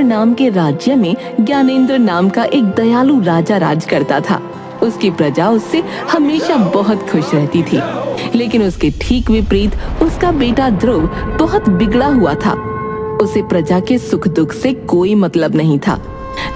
जयपुर नाम के राज्य में ज्ञानेंद्र नाम का एक दयालु राजा राज करता था। उसकी प्रजा उससे हमेशा बहुत खुश रहती थी, लेकिन उसके ठीक विपरीत उसका बेटा ध्रुव बहुत बिगड़ा हुआ था। उसे प्रजा के सुख दुख से कोई मतलब नहीं था।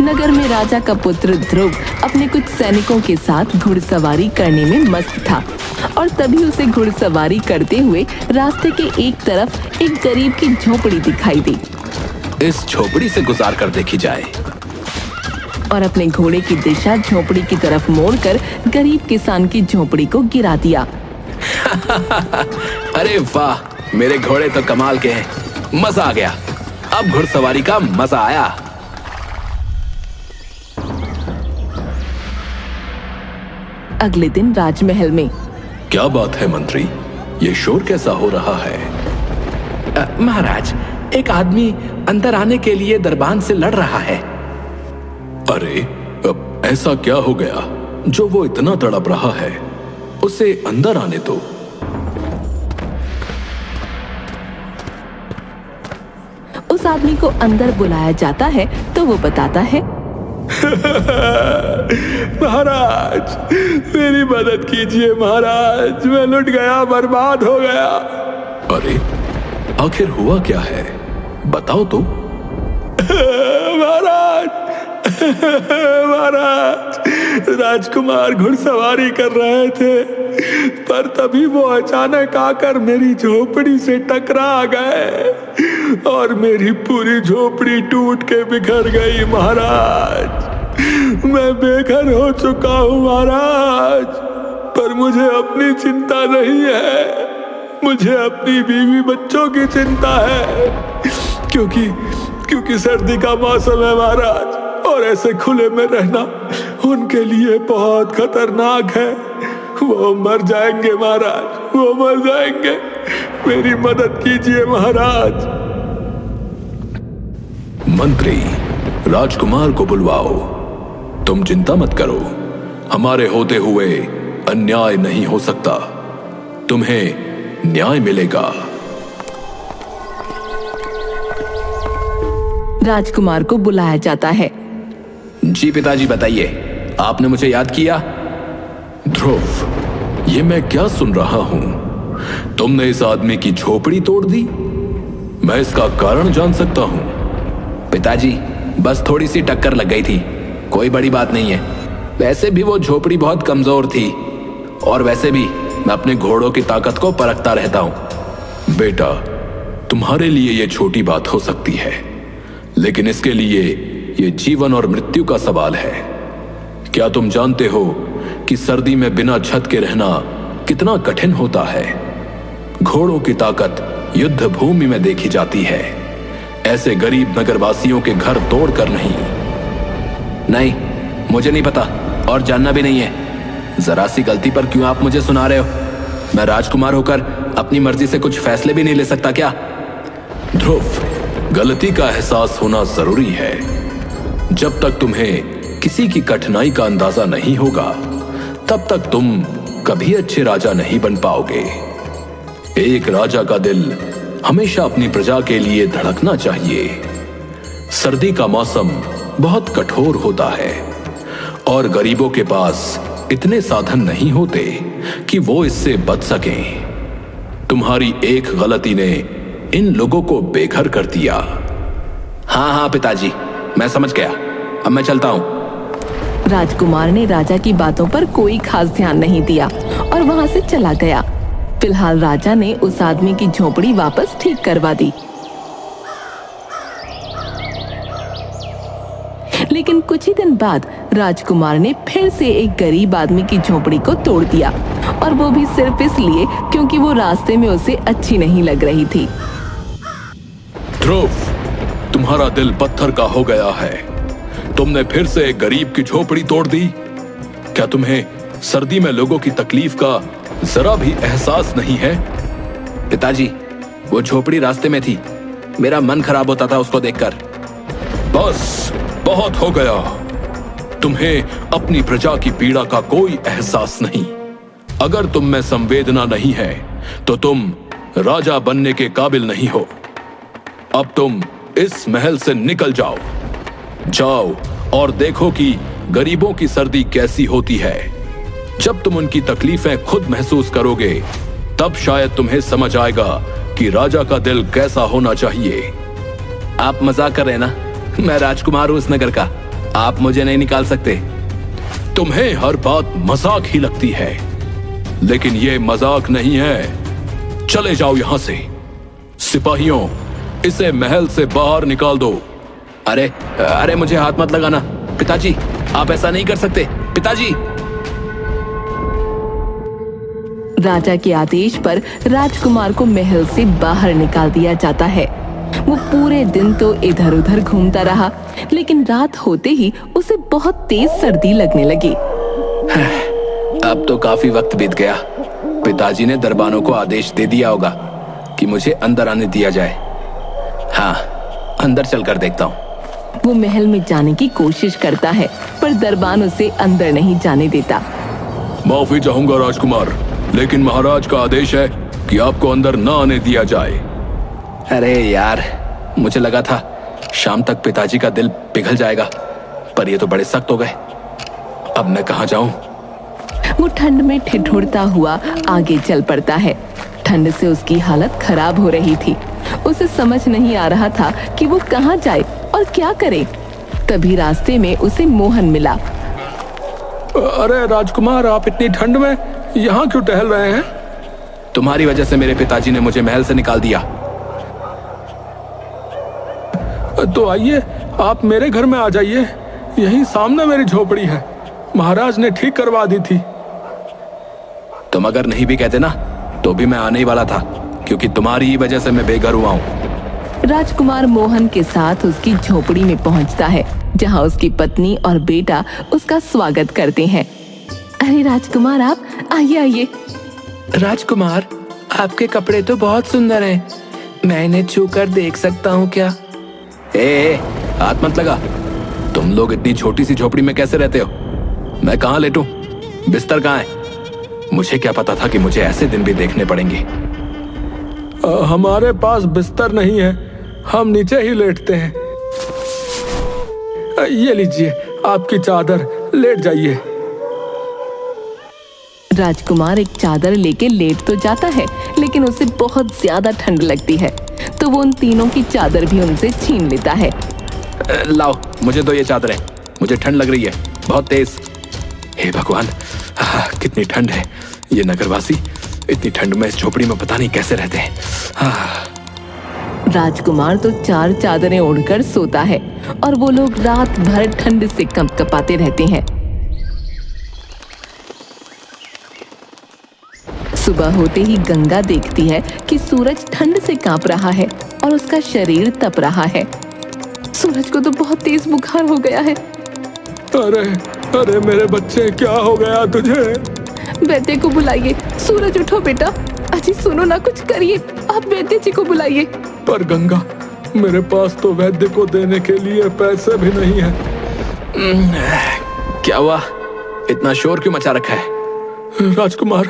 नगर में राजा का पुत्र ध्रुव अपने कुछ सैनिकों के साथ घुड़सवारी करने में मस्त था और तभी उसे घुड़सवारी करते हुए रास्ते के एक तरफ एक गरीब की झोपड़ी दिखाई दी। इस झोपड़ी से गुजार कर देखी जाए। और अपने घोड़े की दिशा झोपड़ी की तरफ मोड़कर गरीब किसान की झोपड़ी को गिरा दिया। अरे वाह, मेरे घोड़े तो कमाल के हैं, मजा आ गया। अब घुड़सवारी का मजा आया। अगले दिन राजमहल में। क्या बात है मंत्री, ये शोर कैसा हो रहा है? महाराज, एक आदमी अंदर आने के लिए दरबान से लड़ रहा है। अरे, अब ऐसा क्या हो गया जो वो इतना तड़प रहा है? उसे अंदर आने दो। उस आदमी को अंदर बुलाया जाता है तो वो बताता है, महाराज, मेरी मदद कीजिए महाराज, मैं लुट गया, बर्बाद हो गया। अरे, आखिर हुआ क्या है, बताओ तो। महाराज, राजकुमार घुड़सवारी कर रहे थे, पर तभी वो अचानक आकर मेरी झोपड़ी से टकरा गए और मेरी पूरी झोपड़ी टूट के बिखर गई। महाराज, मैं बेघर हो चुका हूँ महाराज, पर मुझे अपनी चिंता नहीं है, मुझे अपनी बीवी बच्चों की चिंता है, क्योंकि सर्दी का मौसम है महाराज, और ऐसे खुले में रहना उनके लिए बहुत खतरनाक है। वो मर जाएंगे महाराज, वो मर जाएंगे, मेरी मदद कीजिए महाराज। मंत्री, राजकुमार को बुलवाओ। तुम चिंता मत करो, हमारे होते हुए अन्याय नहीं हो सकता, तुम्हें न्याय मिलेगा। राजकुमार को बुलाया जाता है। जी पिताजी, बताइए, आपने मुझे याद किया? ध्रुव, ये मैं क्या सुन रहा हूं? तुमने इस आदमी की झोपड़ी तोड़ दी? मैं इसका कारण जान सकता हूं? पिताजी, बस थोड़ी सी टक्कर लग गई थी, कोई बड़ी बात नहीं है। वैसे भी वो झोपड़ी बहुत कमजोर थी, और वैसे भी मैं अपने घोड़ों की ताकत को परखता रहता हूं। बेटा, तुम्हारे लिए ये छोटी बात हो सकती है, लेकिन इसके लिए ये जीवन और मृत्यु का सवाल है। क्या तुम जानते हो कि सर्दी में बिना छत के रहना कितना कठिन होता है? घोड़ों की ताकत युद्ध भूमि में देखी जाती है, ऐसे गरीब नगरवासियों के घर तोड़कर नहीं। नहीं, मुझे नहीं पता और जानना भी नहीं है। जरा सी गलती पर क्यों आप मुझे सुना रहे हो? मैं राजकुमार होकर अपनी मर्जी से कुछ फैसले भी नहीं ले सकता क्या? ध्रुव, गलती का एहसास होना जरूरी है। जब तक तुम्हें किसी की कठिनाई का अंदाजा नहीं होगा, तब तक तुम कभी अच्छे राजा नहीं बन पाओगे। एक राजा का दिल हमेशा अपनी प्रजा के लिए धड़कना चाहिए। सर्दी का मौसम बहुत कठोर होता है और गरीबों के पास इतने साधन नहीं होते कि वो इससे बच सकें। तुम्हारी एक गलती ने इन लोगों को बेघर कर दिया। हाँ पिताजी, मैं समझ गया, अब मैं चलता हूं। राजकुमार ने राजा की बातों पर कोई खास ध्यान नहीं दिया और वहां से चला गया। फिलहाल राजा ने उस आदमी की झोपड़ी वापस ठीक करवा दी, लेकिन कुछ ही दिन बाद राजकुमार ने फिर से एक गरीब आदमी की झोपड़ी को तोड़ दिया, और वो भी सिर्फ इसलिए क्योंकि वो रास्ते में उसे अच्छी नहीं लग रही थी। ध्रुव, तुम्हारा दिल पत्थर का हो गया है। तुमने फिर से एक गरीब की झोपड़ी तोड़ दी। क्या तुम्हें सर्दी में लोगों की तकलीफ का जरा भी एहसास नहीं है? पिताजी, वो झोपड़ी रास्ते में थी, मेरा मन खराब होता था उसको देखकर। बस, बहुत हो गया। तुम्हें अपनी प्रजा की पीड़ा का कोई एहसास नहीं। अगर तुम में संवेदना नहीं है तो तुम राजा बनने के काबिल नहीं हो। अब तुम इस महल से निकल जाओ। जाओ और देखो कि गरीबों की सर्दी कैसी होती है। जब तुम उनकी तकलीफें खुद महसूस करोगे तब शायद तुम्हें समझ आएगा कि राजा का दिल कैसा होना चाहिए। आप मजाक कर रहे हैं ना? मैं राजकुमार हूं इस नगर का, आप मुझे नहीं निकाल सकते। तुम्हें हर बात मजाक ही लगती है, लेकिन ये मजाक नहीं है। चले जाओ यहां से। सिपाहियों, इसे महल से बाहर निकाल दो। अरे अरे मुझे हाथ मत लगाना पिताजी, आप ऐसा नहीं कर सकते पिताजी। राजा के आदेश पर राजकुमार को महल से बाहर निकाल दिया जाता है। वो पूरे दिन तो इधर उधर घूमता रहा, लेकिन रात होते ही उसे बहुत तेज सर्दी लगने लगी। अब तो काफी वक्त बीत गया। पिताजी ने दरबानों को आदेश दे दिया होगा कि मुझे अंदर आने दिया जाए। हाँ, अंदर चलकर देखता हूँ। वो महल में जाने की कोशिश करता है, पर दरबान उसे अंदर नहीं जाने देता। माफी चाहूंगा राजकुमार, लेकिन महाराज का आदेश है कि आपको अंदर न आने दिया जाए। अरे यार, मुझे लगा था शाम तक पिताजी का दिल पिघल जाएगा, पर ये तो बड़े सख्त हो गए। अब मैं कहाँ जाऊं? वो ठंड में ठिठुरता हुआ आगे चल पड़ता है। ठंड से उसकी हालत खराब हो रही थी। उसे समझ नहीं आ रहा था कि वो कहाँ जाए और क्या करे। तभी रास्ते में उसे मोहन मिला। अरे राजकुमार, आप इतनी ठंड में यहाँ क्यों टहल रहे हैं? तुम्हारी वजह से मेरे पिताजी ने मुझे महल से निकाल दिया। तो आइए, आप मेरे घर में आ जाइए। यहीं सामने मेरी झोपड़ी है, महाराज ने ठीक करवा दी थी। तुम अगर नहीं भी कहते ना तो भी मैं आने ही वाला था, क्योंकि तुम्हारी ही वजह से मैं बेघर हुआ हूँ। राजकुमार मोहन के साथ उसकी झोपड़ी में पहुंचता है, जहां उसकी पत्नी और बेटा उसका स्वागत करते हैं। अरे राजकुमार, आप आइए आइए। राजकुमार, आपके कपड़े तो बहुत सुंदर हैं। मैं इन्हें छूकर देख सकता हूँ क्या? ए, हाथ मत लगा। तुम लोग इतनी छोटी सी झोपड़ी में कैसे रहते हो? मैं कहाँ लेटूं? बिस्तर कहाँ है? मुझे क्या पता था कि मुझे ऐसे दिन भी देखने पड़ेंगे। हमारे पास बिस्तर नहीं है, हम नीचे ही लेटते हैं। ये लीजिए आपकी चादर, लेट जाइए। राजकुमार एक चादर लेके लेट तो जाता है, लेकिन उसे बहुत ज्यादा ठंड लगती है, तो वो उन तीनों की चादर भी उनसे छीन लेता है। लाओ, मुझे दो ये चादरें, मुझे ठंड लग रही है बहुत तेज। हे भगवान, कितनी ठंड है। ये नगरवासी इतनी ठंड में इस झोपड़ी में पता नहीं कैसे रहते हैं। राजकुमार तो 4 चादरें ओढ़कर सोता है और वो लोग रात भर ठंड से कंपकपाते रहते हैं। सुबह होते ही गंगा देखती है कि सूरज ठंड से कांप रहा है और उसका शरीर तप रहा है। सूरज को तो बहुत तेज बुखार हो गया है। अरे अरे मेरे बच्चे, क्या हो गया तुझे? वैद्य को बुलाइए। सूरज उठो बेटा। अजी सुनो ना, कुछ करिए, आप वैद्य जी को बुलाइए। पर गंगा, मेरे पास तो वैद्य को देने के लिए पैसे भी नहीं है। क्या हुआ? इतना शोर क्यों मचा रखा है? राजकुमार,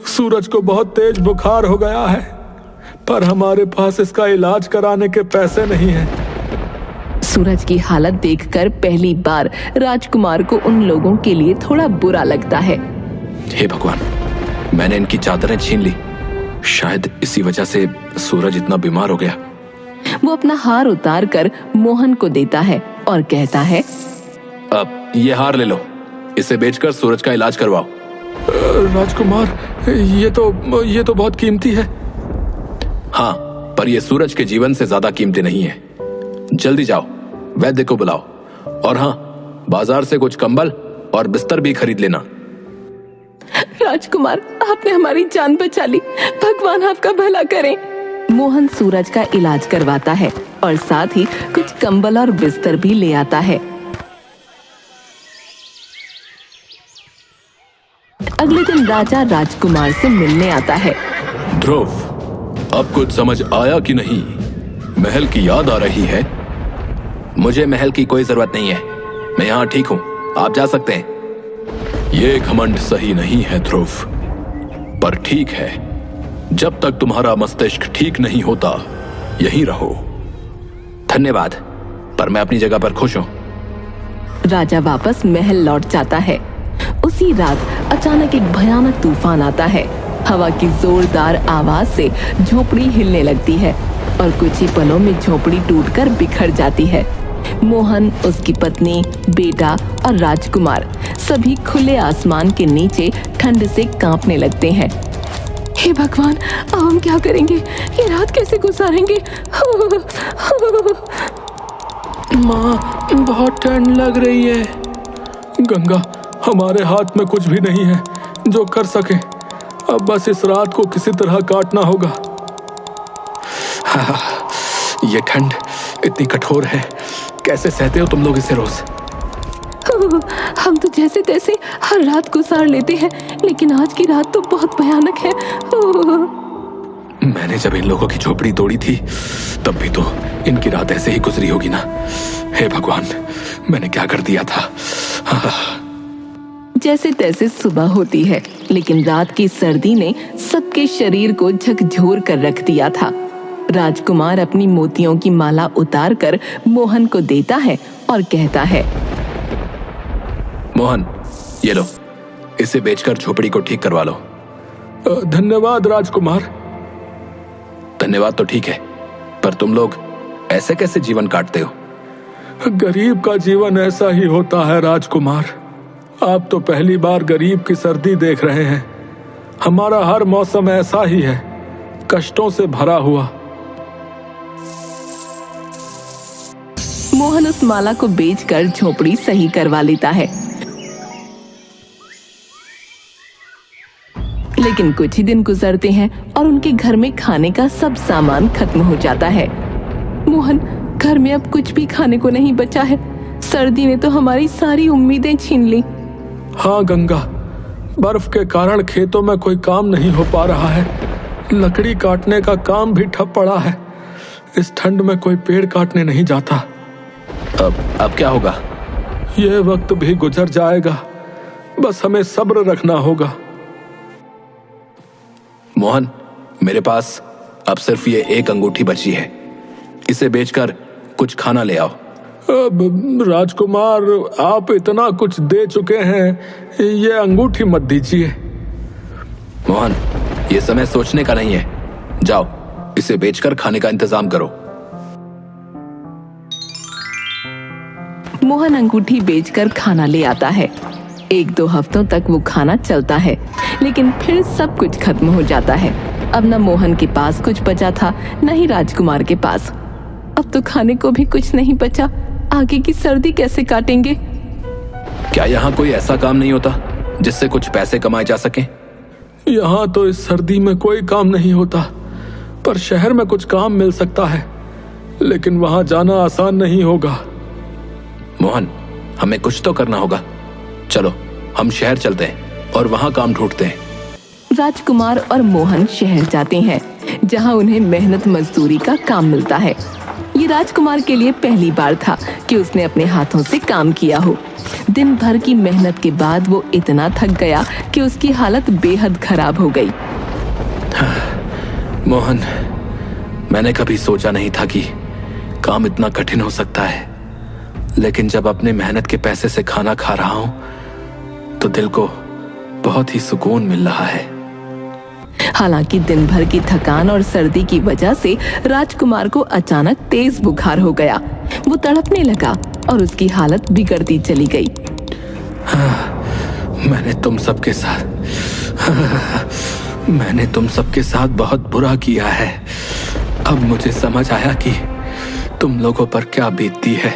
सूरज को बहुत तेज बुखार हो गया है, पर हमारे पास इसका इलाज कराने के पैसे नहीं हैं। सूरज की हालत देखकर पहली बार राजकुमार को उन लोगों के लिए थोड़ा बुरा लगता है। हे भगवान, मैंने इनकी चादरें छीन ली। शायद इसी वजह से सूरज इतना बीमार हो गया। वो अपना हार उतार कर मोहन को देता है और कहता है, अब ये हार ले लो, इसे बेचकर सूरज का इलाज करवाओ। राजकुमार, ये तो बहुत कीमती है। हाँ, पर यह सूरज के जीवन से ज्यादा कीमती नहीं है। जल्दी जाओ, वैद्य को बुलाओ, और हाँ, बाजार से कुछ कंबल और बिस्तर भी खरीद लेना। राजकुमार, आपने हमारी जान बचा ली, भगवान आपका भला करें। मोहन सूरज का इलाज करवाता है और साथ ही कुछ कंबल और बिस्तर भी ले आता है। अगले दिन राजा राजकुमार से मिलने आता है। ध्रुव, अब कुछ समझ आया कि नहीं? महल की याद आ रही है? मुझे महल की कोई जरूरत नहीं है, मैं यहाँ ठीक हूँ, आप जा सकते हैं। ये घमंड सही नहीं है ध्रुव, पर ठीक है, जब तक तुम्हारा मस्तिष्क ठीक नहीं होता यहीं रहो। धन्यवाद, पर मैं अपनी जगह पर खुश हूं। राजा वापस महल लौट जाता है। उसी रात अचानक एक भयानक तूफान आता है। हवा की जोरदार आवाज से झोपड़ी हिलने लगती है और कुछ ही पलों में झोपड़ी टूटकर बिखर जाती है। मोहन, उसकी पत्नी, बेटा और राजकुमार सभी खुले आसमान के नीचे ठंड से कांपने लगते हैं। हे भगवान, अब हम क्या करेंगे? ये रात कैसे गुजारेंगे? माँ, बहुत ठंड लग रही है। गंगा, हमारे हाथ में कुछ भी नहीं है जो कर सके। अब बस इस रात को किसी तरह काटना होगा। ये ठंड इतनी कठोर है, कैसे सहते हो तुम लोग इसे रोज? हम तो जैसे तैसे हर रात गुजार लेते हैं, लेकिन आज की रात तो बहुत भयानक है। मैंने जब इन लोगों की झोपड़ी तोड़ी थी तब भी तो इनकी रात ऐसे ही गुजरी होगी ना। हे भगवान, मैंने क्या कर दिया था? जैसे तैसे सुबह होती है, लेकिन रात की सर्दी ने सबके शरीर को झकझोर कर रख दिया था। राजकुमार अपनी मोतियों की माला उतारकर मोहन को देता है और कहता है, मोहन, ये लो, इसे बेचकर झोपड़ी को ठीक करवा लो। धन्यवाद राजकुमार। धन्यवाद तो ठीक है, पर तुम लोग ऐसे कैसे जीवन काटते हो? गरीब का जीवन ऐसा ही होता है राजकुमार। आप तो पहली बार गरीब की सर्दी देख रहे हैं। हमारा हर मौसम ऐसा ही है, कष्टों से भरा हुआ। मोहन उस माला को बेचकर झोपड़ी सही करवा लेता है। लेकिन कुछ ही दिन गुजरते हैं और उनके घर में खाने का सब सामान खत्म हो जाता है। मोहन, घर में अब कुछ भी खाने को नहीं बचा है। सर्दी ने तो हमारी सारी उम्मीदें छीन ली। हाँ गंगा, बर्फ के कारण खेतों में कोई काम नहीं हो पा रहा है। लकड़ी काटने का काम भी ठप पड़ा है। इस ठंड में कोई पेड़ काटने नहीं जाता। अब क्या होगा? यह वक्त भी गुजर जाएगा, बस हमें सब्र रखना होगा। मोहन, मेरे पास अब सिर्फ ये एक अंगूठी बची है। इसे बेचकर कुछ खाना ले आओ। अब राजकुमार, आप इतना कुछ दे चुके हैं, ये अंगूठी मत दीजिए। मोहन, ये समय सोचने का नहीं है। जाओ, इसे बेचकर खाने का इंतजाम करो। मोहन अंगूठी बेचकर खाना ले आता है। 1-2 हफ्तों तक वो खाना चलता है, लेकिन फिर सब कुछ खत्म हो जाता है। अब न मोहन के पास कुछ बचा था, न ही राजकुमार के पास। अब तो खाने को भी कुछ नहीं बचा। आगे की सर्दी कैसे काटेंगे? क्या यहाँ कोई ऐसा काम नहीं होता जिससे कुछ पैसे कमाए जा सके? यहाँ तो इस सर्दी में कोई काम नहीं होता, पर शहर में कुछ काम मिल सकता है, लेकिन वहां जाना आसान नहीं होगा। मोहन, हमें कुछ तो करना होगा। चलो, हम शहर चलते हैं और वहां काम ढूंढते हैं। राजकुमार और मोहन शहर जाते हैं, जहां उन्हें मेहनत मजदूरी का काम मिलता है। ये राजकुमार के लिए पहली बार था कि उसने अपने हाथों से काम किया हो। दिन भर की मेहनत के बाद वो इतना थक गया कि उसकी हालत बेहद खराब हो गई। मोहन, मैंने कभी सोचा नहीं था कि काम इतना कठिन हो सकता है, लेकिन जब अपने मेहनत के पैसे से खाना खा रहा हूं तो दिल को बहुत ही सुकून मिल रहा है। हालांकि दिन भर की थकान और सर्दी की वजह से राजकुमार को अचानक तेज बुखार हो गया। वो तड़पने लगा और उसकी हालत बिगड़ती चली गई। मैंने तुम सबके साथ बहुत बुरा किया है। अब मुझे समझ आया कि तुम लोगों पर क्या बीतती है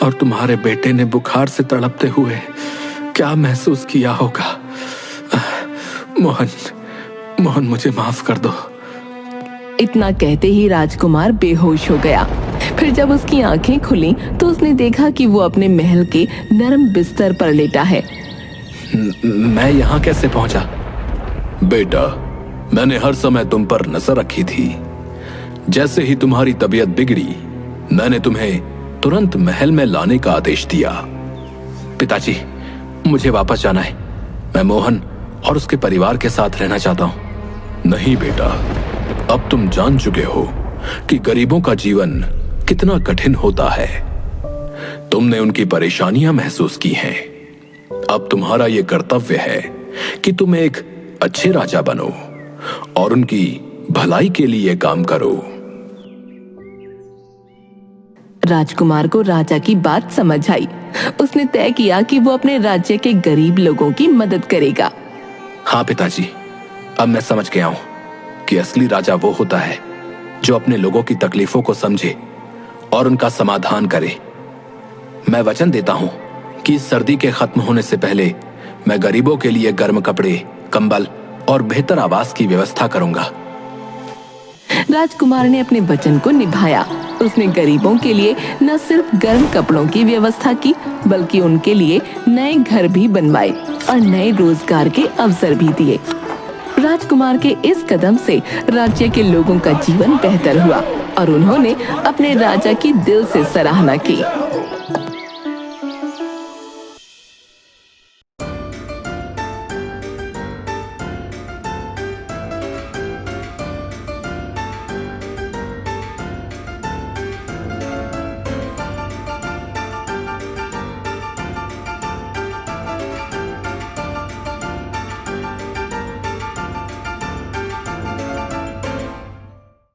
और तुम्हारे बेटे ने बुखार से तड़पते हुए क्या महसूस किया होगा। मोहन, मुझे माफ कर दो। इतना कहते ही राजकुमार बेहोश हो गया। फिर जब उसकी आंखें खुली तो उसने देखा कि वो अपने महल के नरम बिस्तर पर लेटा है। मैं यहाँ कैसे पहुंचा? बेटा, मैंने हर समय तुम पर नजर रखी थी। जैसे ही तुम्हारी तबीयत बिगड़ी, मैंने तुम्हें तुरंत महल में लाने का आदेश दिया। पिताजी, मुझे वापस जाना है। मैं मोहन और उसके परिवार के साथ रहना चाहता हूँ। नहीं बेटा, अब तुम जान चुके हो कि गरीबों का जीवन कितना कठिन होता है। तुमने उनकी परेशानियां महसूस की हैं। अब तुम्हारा यह कर्तव्य है कि तुम एक अच्छे राजा बनो और उनकी भलाई के लिए काम करो। राजकुमार को राजा की बात समझ आई। उसने तय किया कि वो अपने राज्य के गरीब लोगों की मदद करेगा। हाँ पिताजी, अब मैं समझ गया हूं कि असली राजा वो होता है जो अपने लोगों की तकलीफों को समझे और उनका समाधान करे। मैं वचन देता हूं कि इस सर्दी के खत्म होने से पहले मैं गरीबों के लिए गर्म कपड़े, कंबल और बेहतर आवास की व्यवस्था करूंगा। राजकुमार ने अपने वचन को निभाया। उसने गरीबों के लिए न सिर्फ गर्म कपड़ों की व्यवस्था की, बल्कि उनके लिए नए घर भी बनवाए और नए रोजगार के अवसर भी दिए। राजकुमार के इस कदम से राज्य के लोगों का जीवन बेहतर हुआ और उन्होंने अपने राजा की दिल से सराहना की।